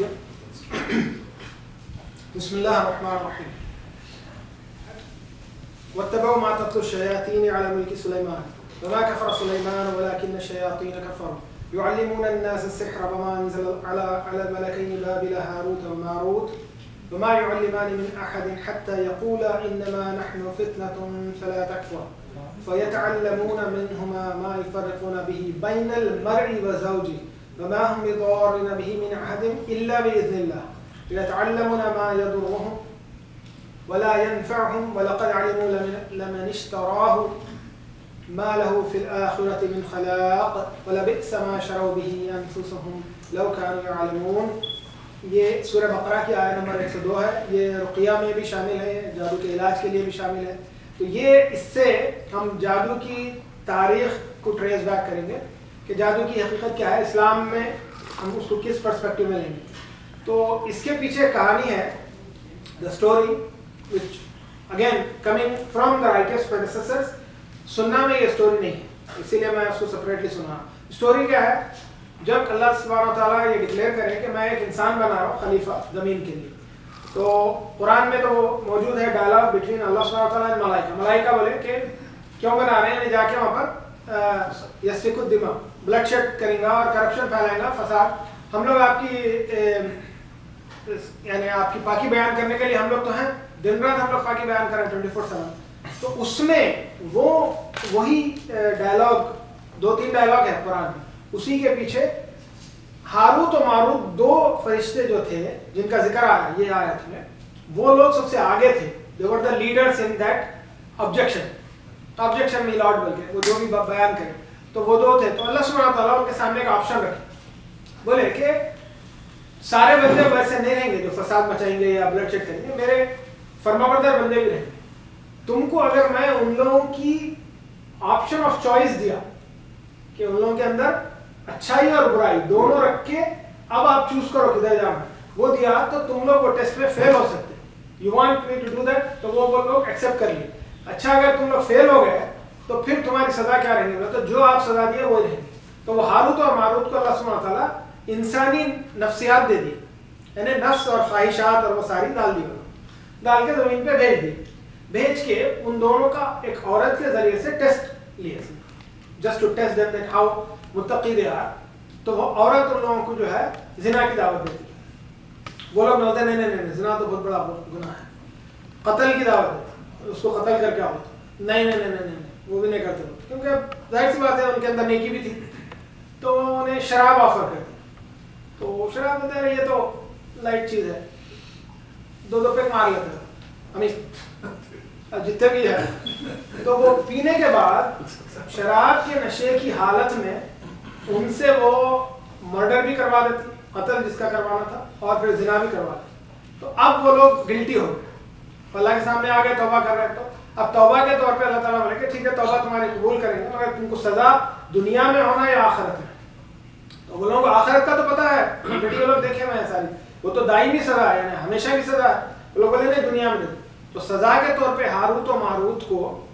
الرجيم بسم الله الرحمن الرحيم واتبعوا ما تتلو الشياطين على ملك سليمان وما كفر سليمان ولكن الشياطين كفروا يعلمون الناس السحر وما أنزل على الملكين بابل هاروت وماروت وما يعلمان من أحد حتى يقولا إنما نحن فتنة فلا تكفر فيتعلمون منهما ما يفرقون به بين المرء وزوجه وما هم بضارين به من أحد إلا بإذن الله يتعلمون ما يضرهم ولا ينفعهم ولقد علموا لمن اشتراه ما له في الآخرة من خلاق ولبئس ما شروا به أنفسهم لو كانوا يعلمون. یہ سورہ بقرہ کی آیت نمبر 102 ہے. یہ رقیہ میں بھی شامل ہے, جادو کے علاج کے لیے بھی شامل ہے. تو یہ اس سے ہم جادو کی تاریخ کو ٹریس بیک کریں گے کہ جادو کی حقیقت کیا ہے, اسلام میں ہم اس کو کس پرسپیکٹو میں لیں گے. تو اس کے پیچھے کہانی ہے the story which again coming from the writers predecessors. سننا میں یہ اسٹوری نہیں ہے, اسی لیے میں اس کو سپریٹلی سنا. اسٹوری کیا ہے, جب اللہ سبحانہ و تعالیٰ یہ ڈکلیئر کرے کہ میں ایک انسان بنا رہا ہوں خلیفہ زمین کے لیے, تو قرآن میں تو وہ موجود ہے ڈائلاگ بٹوین اللہ سبحانہ و تعالیٰ اور ملائکہ. ملائکہ بولے کہ کیوں بنا رہے ہیں, یعنی جا کے وہاں پر یسفک الدماء, بلڈ شیڈ کریں گا اور کرپشن پھیلائیں گا, فساد. ہم لوگ آپ کی یعنی آپ کی پاکی بیان کرنے کے لیے ہم لوگ تو ہیں, دن رات ہم لوگ پاکی بیان کریں 24/7. تو اس میں وہی ڈائلاگ 2-3 ڈائلاگ ہے قرآن میں, اسی کے پیچھے ہاروت و ماروت 2 فرشتے جو تھے جن کا ذکر آیا یہ آیت میں, وہ لوگ سب سے آگے تھے. they were the leaders in that objection میلاد بول کے وہ جو بھی بیان کرے, تو وہ 2 تھے. تو اللہ سبحانہ تعالیٰ ان کے سامنے ایک آپشن رکھے, بولے کہ سارے بندے ویسے نہیں رہیں گے جو فساد مچائیں گے یا بلڈ شیڈ کریں گے, میرے فرمانبردار بندے بھی رہیں گے. تم کو اگر میں ان لوگوں کی آپشن آف چوائس دیا کہ ان لوگوں کے اندر اچھائی اور برائی دونوں رکھ کے اب آپ چوز کرو کدھر جانا, وہ دیا تو تم لوگ وہ ٹیسٹ میں فیل ہو سکتے. You want me to do that, تو وہ لوگ ایکسیپٹ کر لیے. اچھا اگر تم لوگ فیل ہو گئے تو پھر تمہاری سزا کیا رہیں گے, تو جو آپ سزا دیے وہ رہیں گے. تو وہ ہاروت اور ماروت کو اللہ سبحانہ تعالیٰ انسانی نفسیات دے دی, یعنی نفس اور خواہشات اور وہ ساری ڈال کے زمین پہ بھیج کے ان دونوں کا ایک عورت کے ذریعے سے ٹیسٹ لیے, just to test them that how متقی دے آر. تو وہ عورت ان لوگوں کو جو ہے زنا کی دعوت دیتی ہے. وہ لوگ بولتے ہیں نہیں زنا تو بہت بڑا گناہ ہے. قتل کی دعوت دیتی, اس کو قتل کر کے آؤ, نہیں وہ بھی نہیں کرتے, کیونکہ ظاہر سی بات ہے ان کے اندر نیکی بھی تھی. تو انہیں شراب آفر کرتی, تو شراب بولتے ہیں یہ تو لائٹ چیز ہے, 2 پیک مار لیتے ہیں جتنے بھی ہے. تو وہ پینے کے بعد شراب کے نشے کی حالت میں ان سے وہ مرڈر بھی کروا دیتی, قتل جس کا کروانا تھا, اور پھر زنا بھی کروا دیتی. تو اب وہ لوگ گلٹی ہو گئے, اللہ کے سامنے آ گئے, توبہ کر رہے ہیں. تو اب توبہ کے طور پہ اللہ تعالیٰ بولے کہ ٹھیک ہے توبہ تمہاری قبول کریں گے, مگر تم کو سزا دنیا میں ہونا یا آخرت میں. تو وہ لوگوں کو آخرت کا تو پتا ہے, ویڈیو لوگ دیکھے ہوئے ہیں ساری, وہ تو دائمی سزا ہے, یعنی ہمیشہ کی سزا ہے. وہ لوگ بولے نہیں دنیا میں. تو سزا کے طور پہ ہاروت و ماروت کو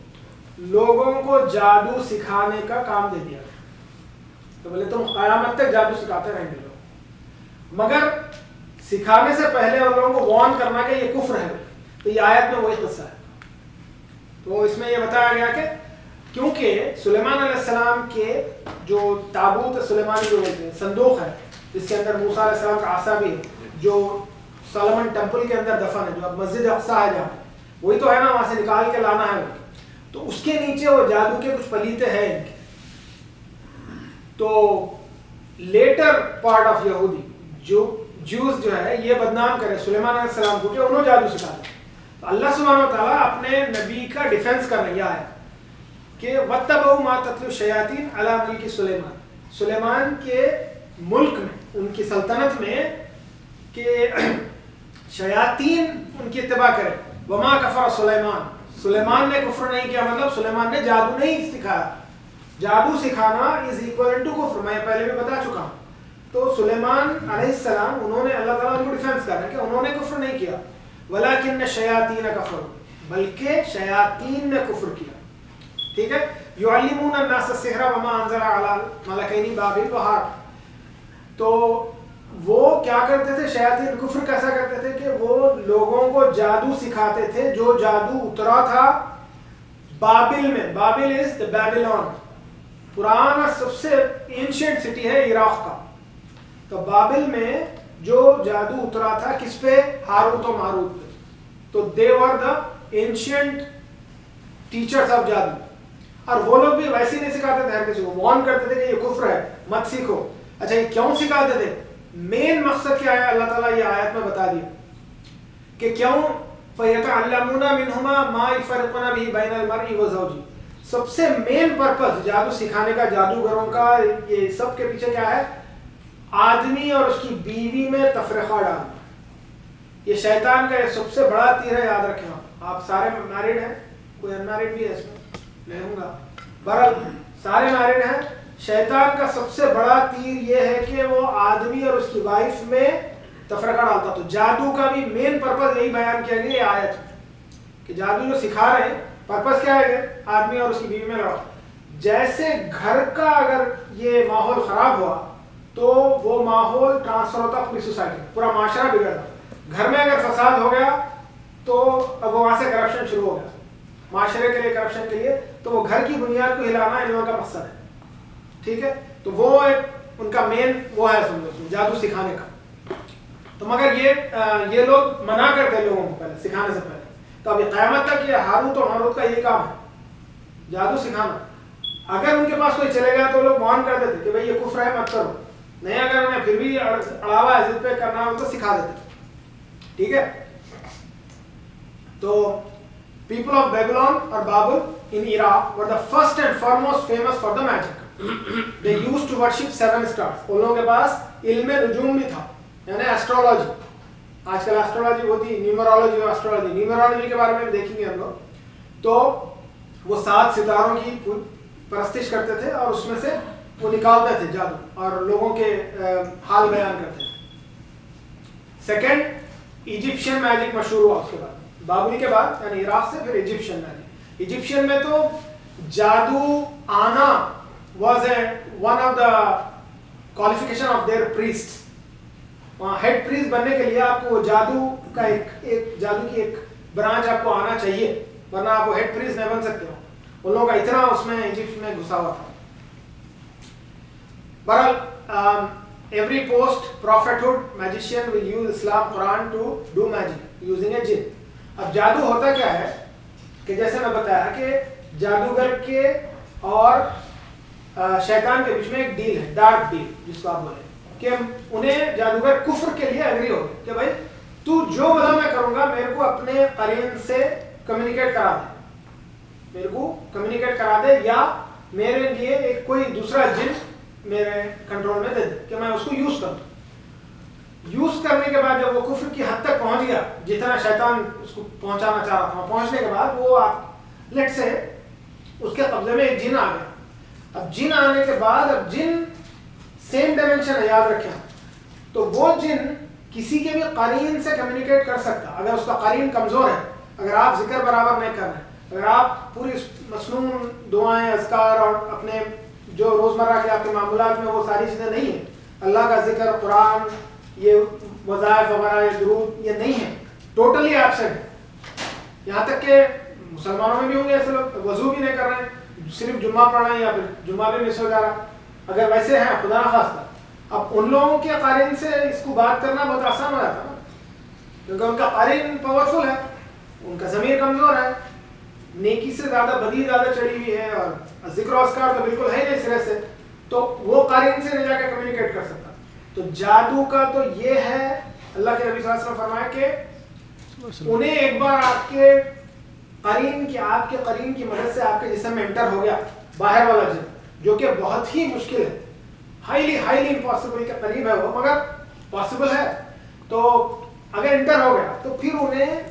لوگوں کو جادو سکھانے کا کام دے دیا. تو بولے تم قیامت تک جادو سکھاتے رہیں گے لوگ, مگر سکھانے سے پہلے ان لوگوں کو وارن کرنا کہ یہ کفر ہے. تو یہ آیت میں وہی قصہ ہے. تو اس میں یہ بتایا گیا کہ کیونکہ سلیمان علیہ السلام کے جو تابوت سلیمانی جو بولتے ہیں صندوق ہے, جس کے اندر موسیٰ علیہ السلام کا عصا بھی ہے, جو سولومن ٹیمپل کے اندر دفن ہے, جو اب مسجد اقصی ہے جہاں, وہی تو ہے نا, وہاں سے نکال کے لانا ہے. تو اس کے نیچے وہ جادو کے کچھ پلیتے ہیں ان کے. تو لیٹر پارٹ آف یہودی جو جوز جو ہے یہ بدنام کرے سلیمان علیہ السلام کو کہ انہوں جادو سکھاتے. تو اللہ سبحانہ و تعالیٰ اپنے نبی کا ڈیفینس کر رہی ہے کہ وَاتَّبَعُوا مَا تَتْلُو الشَّيَاطِينُ عَلَى مُلْكِ سُلَيْمَانَ, سلیمان کے ملک میں, ان کی سلطنت میں, کہ شیاطین ان کی اتباع کرے. وَمَا كَفَرَ سُلَيْمَانُ, سلیمان نے کفر نہیں کیا, مطلب سلیمان نے جادو نہیں سکھایا. جادو سکھانا از ایکویلنٹ ٹو کفر, میں پہلے بھی بتا چکا ہوں. تو سلیمان علیہ السلام انہوں نے اللہ تعالیٰ ان کو ڈیفینس کر رہا ہے کہ انہوں نے کفر نہیں کیا. وَلَكِنَّ الشَّيَاطِينَ كَفَرُوا, بلکہ شیاطین نے کفر کیا. ٹھیک ہے. يُعَلِّمُونَ النَّاسَ السِّحْرَ وَمَا أَنزَلَ عَلَى الْمَلَكَيْنِ بَابِلَ وَهَارُوتَ. تو وہ کیا کرتے تھے شیاطین کفر کیسا کرتے تھے کہ وہ لوگوں کو جادو سکھاتے تھے جو جادو اترا تھا بابل میں. بابل از دا بیبیلون, پرانا سب سے اینشینٹ سٹی ہے عراق کا. تو بابل میں جو جادو اترا تھا کس پہ؟ ہاروت و ماروت پہ. تو دے ور دا اینشینٹ ٹیچرز آف جادو. اور وہ لوگ بھی ویسے ہی نہیں سکھاتے تھے ہر کسی کو, وارن کرتے تھے کہ یہ کفر ہے مت سیکھو. اچھا یہ کیوں سکھاتے تھے؟ مین مقصد کیا ہے اللہ تعالیٰ یہ آیت میں بتا دیا کہ کیوں فَيَتَعَلَّمُونَ مِنْهُمَا مَا يُفَرِّقُونَ بِهِ بَيْنَ الْمَرْءِ وَزَوْجِهِ. سب سے مین پرپس جادو سکھانے کا, جادوگروں کا, یہ سب کے پیچھے کیا ہے؟ آدمی اور اس کی بیوی میں تفرقہ ڈالنا. یہ شیطان کا یہ سب سے بڑا تیر ہے, یاد رکھیں. آپ سارے میرڈ ہیں, کوئی ان میرڈ بھی ہے اس میں نہیں ہوں گا, بہرحال سارے میرڈ ہیں. شیطان کا سب سے بڑا تیر یہ ہے کہ وہ آدمی اور اس کی وائف میں تفرقہ ڈالتا. تو جادو کا بھی مین پرپس یہی بیان کیا گیا یہ آیت میں کہ جادو جو سکھا رہے ہیں پرپس کیا ہے کہ آدمی اور اس کی بیوی میں لڑاؤ. جیسے گھر کا اگر یہ ماحول خراب ہوا تو وہ ماحول ٹرانسفر ہوتا پوری سوسائٹی, پورا معاشرہ بگڑتا. گھر میں اگر فساد ہو گیا تو اب وہاں سے کرپشن شروع ہو گیا, معاشرے کے لیے کرپشن کے لیے. تو وہ گھر کی بنیاد کو ہلانا ان لوگوں کا مقصد ہے. ٹھیک ہے, تو وہ ایک ان کا مین وہ ہے سمجھو جادو سکھانے کا. تو مگر یہ لوگ منع کرتے لوگوں کو پہلے سکھانے سے پہلے. تو ابھی قیامت تک یہ ہاروت اور ماروت کا یہ کام ہے جادو سکھانا. اگر ان کے پاس کوئی چلے گیا تو لوگ وارن کر دیتے کہ بھائی یہ کفر ہے مت کرو. نہیں, اگر انہیں پھر بھی اڑاوا عزت پہ کرنا ہو تو سکھا دیتے. ٹھیک ہے, تو people of Babylon or Babel in Iraq were the first and foremost famous for the magic. They used to worship 7 stars. ان لوگوں کے پاس علم نجوم بھی تھا, یعنی ایسٹرولوجی. آج کل ایسٹرولوجی ہوتی, نیومرولوجی اور ایسٹرولوجی. نیومرولوجی کے بارے میں بھی دیکھیں گے ہم لوگ. تو وہ 7 ستاروں کی پرستش کرتے تھے اور اس میں سے وہ نکالتے تھے جادو اور لوگوں کے حال بیان کرتے تھے. سیکنڈ, ایجپشین میجک مشہور ہوا اس کے بعد, بابل کے بعد, یعنی عراق سے پھر ایجپشین میجک. ایجپشین میں تو جادو آنا was one of the qualification of their priests. وہاں ہیڈ پریسٹ بننے کے لیے آپ کو جادو کا ایک جادو کی ایک برانچ آپ کو آنا چاہیے, ورنہ آپ وہ ہیڈ پریسٹ نہیں بن سکتے ہو. ان لوگوں کا اتنا اس میں ایجپٹ میں گھسا ہوا تھا. بہرحال every post prophethood magician will use Islam Quran to do magic using a jinn. اب جادو ہوتا کیا ہے کہ جیسے میں بتایا کہ جادوگر کے اور شیطان کے بیچ میں ایک ڈیل ہے, ڈارک ڈیل جس کو آپ بولیں, کہ انہیں جادوگر کفر کے لیے ایگری ہو گئے کہ بھائی تو جو بولا میں کروں گا, میرے کو اپنے قرین سے کمیونیکیٹ کرا دے, میرے کو کمیونیکیٹ کرا دے, یا میرے لیے ایک کوئی دوسرا جن میرے کنٹرول میں دے دے کہ میں اس کو یوز کروں. یوز کرنے کے بعد جب وہ کفر کی حد تک پہنچ گیا جتنا شیطان اس کو پہنچانا چاہ رہا تھا, پہنچنے کے بعد وہ آپ لیٹ سے اس کے قبضے میں ایک جن آ گیا. اب جن آنے کے بعد اب جن سیم ڈائمینشن ہے, یاد رکھیں. تو وہ جن کسی کے بھی قرین سے کمیونیکیٹ کر سکتا اگر اس کا قرین کمزور ہے, اگر آپ ذکر برابر نہیں کر رہے ہیں, اگر آپ پوری مصنون دعائیں اذکار اور اپنے جو روزمرہ کے آپ کے معمولات میں وہ ساری چیزیں نہیں ہیں, اللہ کا ذکر, قرآن, یہ وظائف وغیرہ, یہ درود, یہ نہیں ہے, ٹوٹلی ایبسنٹ ہے. یہاں تک کہ مسلمانوں میں بھی ہوں گے ایسے لوگ وضو بھی نہیں کر رہے ہیں, صرف جمعہ پڑھ رہے ہیں یا پھر جمعہ بھی مس ہو جا رہا. اگر ویسے ہیں خدا نخواستہ, اب ان لوگوں کے قارئین سے اس کو بات کرنا بہت آسان ہو جاتا ہے نا, کیونکہ ان کا قارئین پاورفل ہے, ان کا ضمیر کمزور ہے, نیکی سے زیادہ بدی زیادہ چڑھی ہوئی ہے, اور ذکر و اذکار تو بالکل ہے نہیں سرے سے, تو وہ قارئین سے نہیں جا کے کمیونیکیٹ کر سکتا. تو جادو کا تو یہ ہے, اللہ کے نبی صلی اللہ علیہ وسلم فرمایا کہ انہیں ایک بار آپ کے قرین کی مدد سے آپ کے جسم میں انٹر ہو گیا باہر والا جن, جو کہ بہت ہی مشکل ہے, ہائیلی امپاسبل کے قریب ہے وہ, مگر پاسبل ہے. تو اگر انٹر ہو گیا تو پھر انہیں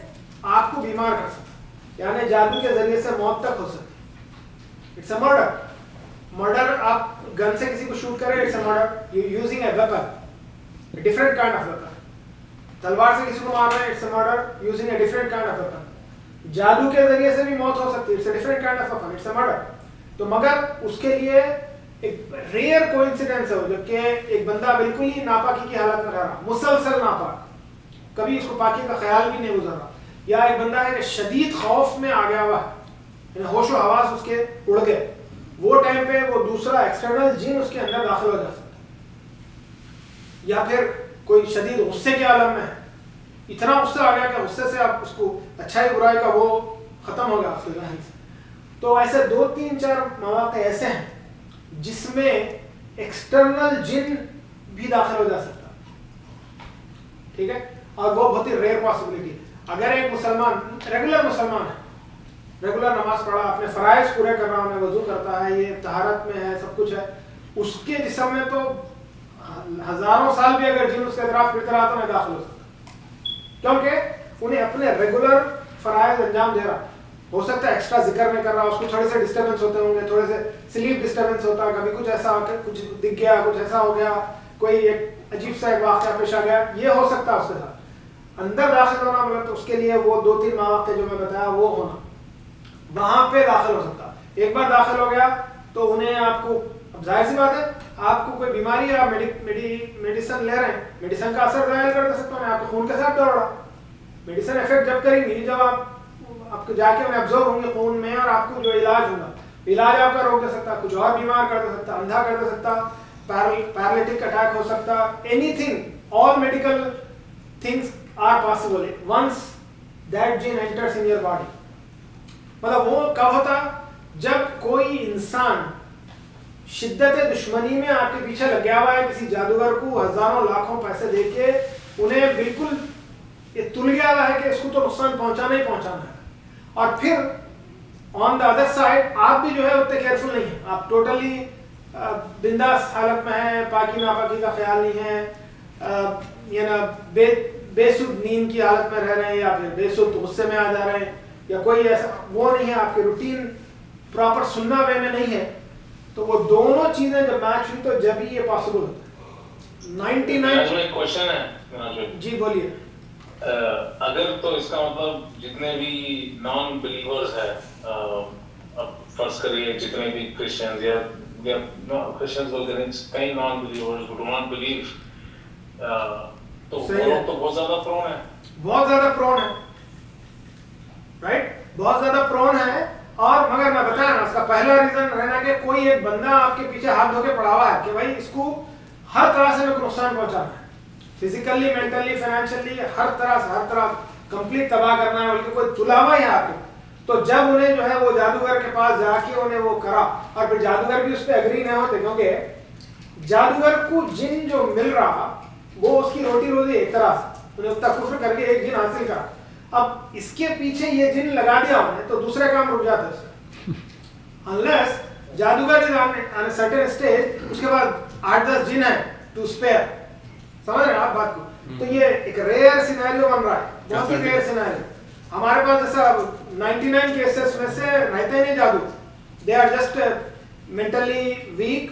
آپ کو بیمار کر سکتا, یعنی جادو کے ذریعے سے موت تک ہو سکتی. It's a murder. مرڈر, آپ گن سے کسی کو شوٹ کریں, it's a murder using a weapon, different kind of weapon. تلوار سے کسی کو مار رہے ہیں, it's a murder using a different kind of weapon. جادو کے ذریعے سے بھی موت ہو سکتی ہے, it's a different kind of weapon, it's a murder. تو مگر اس کے لیے ایک ریئر کوئنسیڈنس ہے جبکہ ایک بندہ بالکل ہی ناپاکی کی حالت میں رہ رہا, مسلسل ناپاک, کبھی اس کو پاکی کا خیال بھی نہیں گزر رہا, یا ایک بندہ ہے کہ شدید خوف میں آ گیا ہوا ہے, یعنی ہوش و حواس اس کے اڑ گئے, وہ ٹائم پہ وہ دوسرا ایکسٹرنل جن اس کے اندر داخل ہو جا سکتا ہے. یا پھر کوئی شدید غصے کے عالم میں ہے, اتنا غصہ آ گیا کہ غصے سے آپ اس کو اچھائی برائی کا وہ ختم ہو گیا اس کے ذہن سے. تو ایسے 2-3-4 مواقع ایسے ہیں جس میں ایکسٹرنل جن بھی داخل ہو جا سکتا ہے, ٹھیک ہے, اور وہ بہت ہی ریئر پاسبلٹی. اگر ایک مسلمان ریگولر مسلمان ہے, ریگولر نماز پڑھا, اپنے فرائض پورے کر رہا ہے, وضو کرتا ہے, یہ طہارت میں ہے, سب کچھ ہے, اس کے جسم میں تو ہزاروں سال بھی اگر جن اس کے اطراف پھرتا رہا تو نہیں داخل ہو سکتا, کیونکہ انہیں اپنے ریگولر فرائض انجام دے رہا. ہو سکتا ہے ایکسٹرا ذکر نہیں کر رہا, اس کو تھوڑے سے ڈسٹربنس ہوتے ہوں گے, تھوڑے سے سلیپ ڈسٹربنس ہوتا ہے, کبھی کچھ ایسا کچھ دکھ گیا, کچھ ایسا ہو گیا, کوئی ایک عجیب سا ایک واقعہ پیش آ گیا, یہ ہو سکتا ہے اس کے ساتھ. اندر داخل ہونا مطلب تو اس کے لیے وہ 2-3 مواقع جو میں بتایا وہ ہونا, وہاں پہ داخل ہو سکتا. ایک بار داخل ہو گیا تو انہیں آپ کو, اب ظاہر سی بات ہے آپ کو کوئی بیماری ہے, آپ میڈیسن لے رہے ہیں, میڈیسن کا اثر ظاہر کر سکتا ہوں, آپ کے خون کے ساتھ دوڑ رہا, میڈیسن افیکٹ جب کریں گی جب آپ کو جا کے انہیں ابزرو ہوں گے خون میں, اور آپ کو جو علاج ہوگا, علاج آپ کا روک دے سکتا, کچھ اور بیمار کر دے سکتا, اندھا کر دے سکتا, پیرالیٹک اٹیک ہو سکتا, anything, all medical things are possible once that jinn enters in your body. مطلب وہ کب ہوتا, جب کوئی انسان شدت دشمنی میں آپ کے پیچھے لگ گیا ہوا ہے, کسی جادوگر کو ہزاروں لاکھوں پیسے دے کے انہیں بالکل یہ تل گیا ہوا ہے کہ اس کو تو نقصان پہنچانا ہی پہنچانا ہے, اور پھر آن دا ادر سائڈ آپ بھی جو ہے اتنے کیئرفل نہیں ہیں, آپ ٹوٹلی بنداس حالت میں ہیں, پاکی ناپاکی کا خیال نہیں ہے, یا نا بے سود نیند کی حالت میں رہ رہے ہیں, یا پھر بے سود غصے میں آ جا رہے ہیں, یا کوئی ایسا وہ نہیں ہے, آپ کے روٹین پراپر سننا وے میں نہیں ہے, تو وہ دونوں چیزیں جب میچ ہوئی تو جب ہی یہ پاسبل ہوتا ہے. 99 کوشچن ہے, جی بولیے. اگر تو اس کا مطلب جتنے بھی نان بلیورز ہیں, اب فرض کریے جتنے بھی کرسچنز یا کرسچنز وغیرہ کئی non believers do not believe, تو وہ لوگ تو بہت زیادہ پرون ہیں, بہت زیادہ پرون ہے, رائٹ, بہت زیادہ پرون ہے. اور مگر میں بتایا نا, اس کا پہلا ریزن رہنا کہ کوئی ایک بندہ آپ کے پیچھے ہاتھ دھو کے پڑا ہوا ہے کہ بھائی اس کو ہر طرح سے میرے کو نقصان پہنچانا ہے, فزیکلی, مینٹلی, فائنینشلی, ہر طرح کمپلیٹ تباہ کرنا ہے, بلکہ کوئی تلا ہوا ہی آپ کے. تو جب انہیں جو ہے وہ جادوگر کے پاس جا کے انہیں وہ کرا, اور پھر جادوگر بھی اس پہ اگری نہیں ہوتے, کیونکہ جادوگر کو جن جو مل رہا وہ اس کی روٹی روزی ایک طرح سے, انہیں اتنا کفر کر کے ایک جن حاصل کرا, اب اس کے پیچھے یہ جن لگا دیا انہیں تو دوسرے کام رک جاتا ہے اس سے. انلیس جادوگر از آن سرٹن اسٹیج, اس کے بعد 8-10 جن ہیں ٹو اسپیئر, سمجھ رہے ہیں آپ بات کو. تو یہ ایک ریئر سینیریو بن رہا ہے, بہت ہی ریئر سینیریو. ہمارے پاس جیسا 99 کیسز میں سے رہتے نہیں جادو, they are just mentally weak,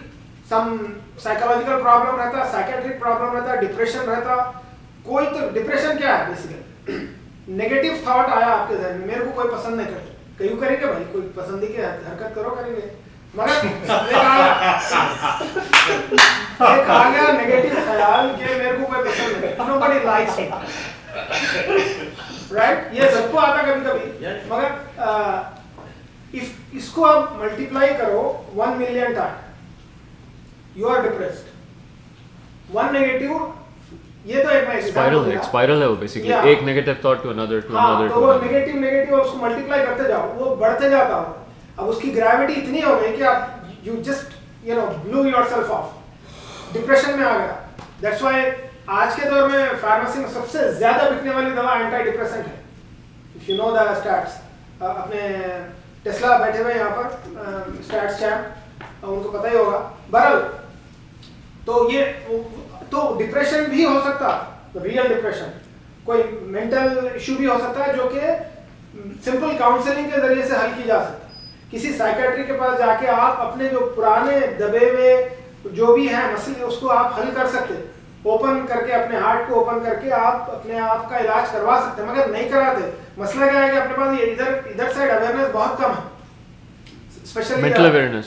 some psychological problem رہتا, سائیکیٹرک پرابلم رہتا, ڈپریشن رہتا. کوئی تو ڈپریشن کیا ہے بیسیکلی, نیگیٹو تھاٹ آیا آپ کے ذہن میں, میرے کو کوئی پسند نہیں کرتا, کیوں کریں گے بھائی, کوئی پسندی کی حرکت کرو, کریں گے, مگر ایک آ گیا نیگیٹو خیال کہ میرے کو کوئی پسند نہیں, nobody likes me, رائٹ, یہ سب کو آتا کبھی کبھی. مگر اس کو آپ ملٹیپلائی کرو 1 million time, you are depressed, 1 negative, یہ تو ایک اسپائرل ہے وہ بیسیکلی, ایک negative thought to another to another, تو وہ نیگیٹو اس کو ملٹیپلائی کرتے جاؤ, وہ بڑھتے جاتا ہو. اب اس کی گریوٹی اتنی ہو گئی کہ آپ you just below your self of, depression میں آ گیا. دیٹس وائی آج کے دور میں فارمیسی میں سب سے زیادہ بکنے والی دوا اینٹی ڈپریسنٹ ہے. If you know the stats, اپنے ٹیسلا بیٹھے ہوئے یہاں پر اسٹیٹس چیمپ, ان کو پتہ ہی ہوگا. بہرحال تو یہ تو ڈپریشن بھی ہو سکتا, ریئل ڈپریشن, کوئی مینٹل ایشو بھی ہو سکتا ہے جو کہ سمپل کاؤنسلنگ کے ذریعے سے حل کی جا سکتا ہے. کسی سائیکیٹری کے پاس جا کے آپ اپنے جو پرانے دبے ہوئے جو بھی ہیں مسئلے اس کو آپ حل کر سکتے, اوپن کر کے, اپنے ہارٹ کو اوپن کر کے آپ اپنے آپ کا علاج کروا سکتے ہیں, مگر نہیں کراتے. مسئلہ کیا ہے کہ اپنے پاس یہ ادھر سائڈ اویئرنیس بہت کم ہے, mental awareness,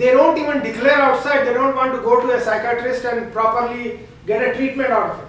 they don't even declare outside, they don't want to go to a psychiatrist and properly get a treatment out of it.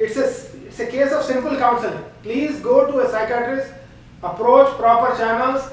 It's a case of simple counseling. Please go to a psychiatrist, approach proper channels.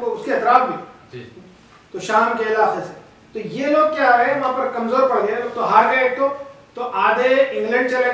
اس کے اطراف بھی, تو شام کے علاقے سے. تو یہ لوگ کیا ہے وہاں پر کمزور پڑ گئے, تو ہار گئے. ایک تو آدھے انگلینڈ چلے